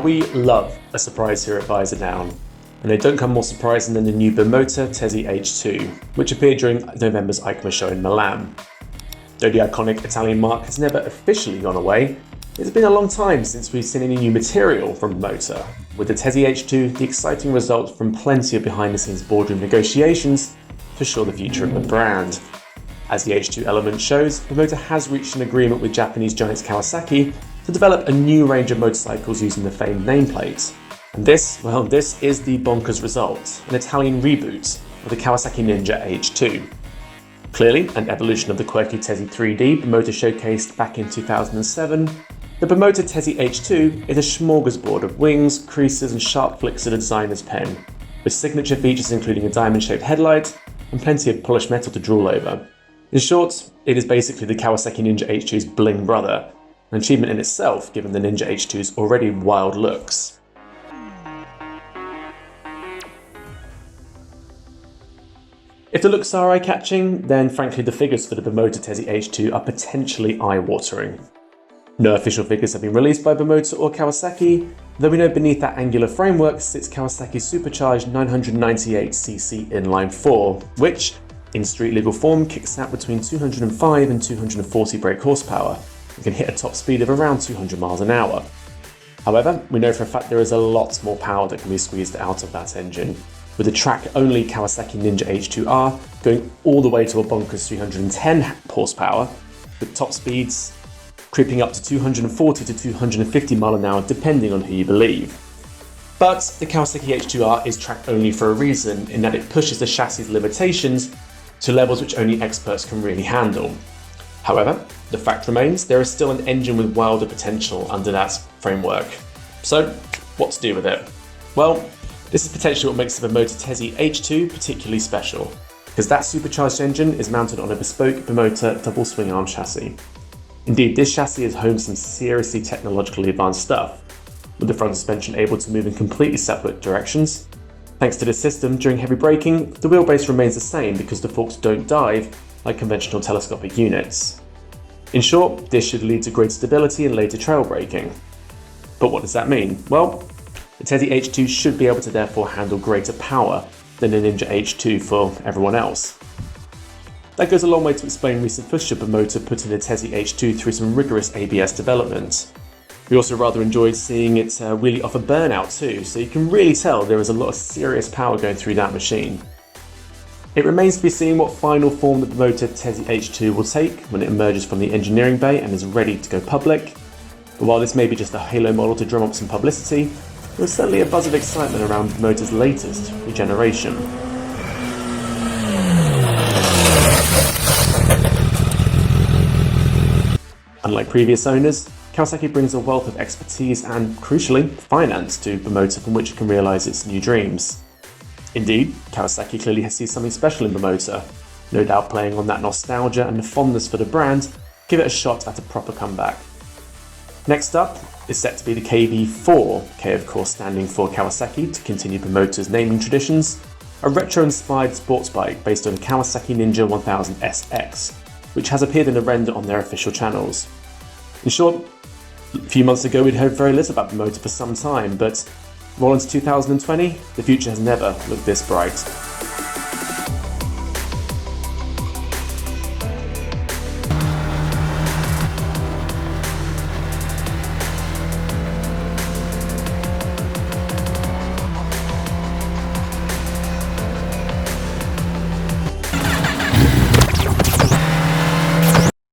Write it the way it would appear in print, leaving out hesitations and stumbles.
we love a surprise here at Visordown, and they don't come more surprising than the new Bimota Tesi H2, which appeared during November's EICMA show in Milan. Though the iconic Italian mark has never officially gone away, it's been a long time since we've seen any new material from Bimota. With the Tesi H2, the exciting results from plenty of behind-the-scenes boardroom negotiations to assure the future of the brand. As the H2 element shows, Bimota has reached an agreement with Japanese giants Kawasaki to develop a new range of motorcycles using the famed nameplate. And this is the bonkers result, an Italian reboot of the Kawasaki Ninja H2. Clearly an evolution of the quirky Tesi 3D Bimota showcased back in 2007, the Bimota Tesi H2 is a smorgasbord of wings, creases and sharp flicks of the designer's pen, with signature features including a diamond-shaped headlight and plenty of polished metal to drool over. In short, it is basically the Kawasaki Ninja H2's bling brother, an achievement in itself given the Ninja H2's already wild looks. If the looks are eye-catching, then frankly the figures for the Bimota Tesi H2 are potentially eye-watering. No official figures have been released by Bimota or Kawasaki, though we know beneath that angular framework sits Kawasaki's supercharged 998cc inline 4, which, in street legal form, kicks out between 205 and 240 brake horsepower and can hit a top speed of around 200 miles an hour. However, we know for a fact there is a lot more power that can be squeezed out of that engine, with the track-only Kawasaki Ninja H2R going all the way to a bonkers 310 horsepower, with top speeds creeping up to 240 to 250 mile an hour depending on who you believe. But the Kawasaki H2R is track-only for a reason, in that it pushes the chassis' limitations to levels which only experts can really handle. However, the fact remains there is still an engine with wilder potential under that framework. So, what to do with it? Well, this is potentially what makes the Bimota Tesi H2 particularly special, because that supercharged engine is mounted on a bespoke Bimota double swing arm chassis. Indeed, this chassis is home to some seriously technologically advanced stuff, with the front suspension able to move in completely separate directions. Thanks to this system, during heavy braking, the wheelbase remains the same because the forks don't dive like conventional telescopic units. In short, this should lead to greater stability in later trail braking. But what does that mean? Well, the Tesi H2 should be able to therefore handle greater power than the Ninja H2 for everyone else. That goes a long way to explain recent footage of Bimota putting the Tesi H2 through some rigorous ABS development. We also rather enjoyed seeing it really offer burnout too, so you can really tell there is a lot of serious power going through that machine. It remains to be seen what final form the Bimota Tesi H2 will take when it emerges from the engineering bay and is ready to go public. But while this may be just a halo model to drum up some publicity, there is certainly a buzz of excitement around Bimota's latest regeneration. Unlike previous owners, Kawasaki brings a wealth of expertise and, crucially, finance to Bimota from which it can realise its new dreams. Indeed, Kawasaki clearly sees something special in Bimota, no doubt playing on that nostalgia and the fondness for the brand, give it a shot at a proper comeback. Next up is set to be the KB4, K of course standing for Kawasaki to continue Bimota's naming traditions, a retro-inspired sports bike based on Kawasaki Ninja 1000 SX, which has appeared in a render on their official channels. In short, a few months ago we'd heard very little about Bimota for some time, but roll into 2020, the future has never looked this bright.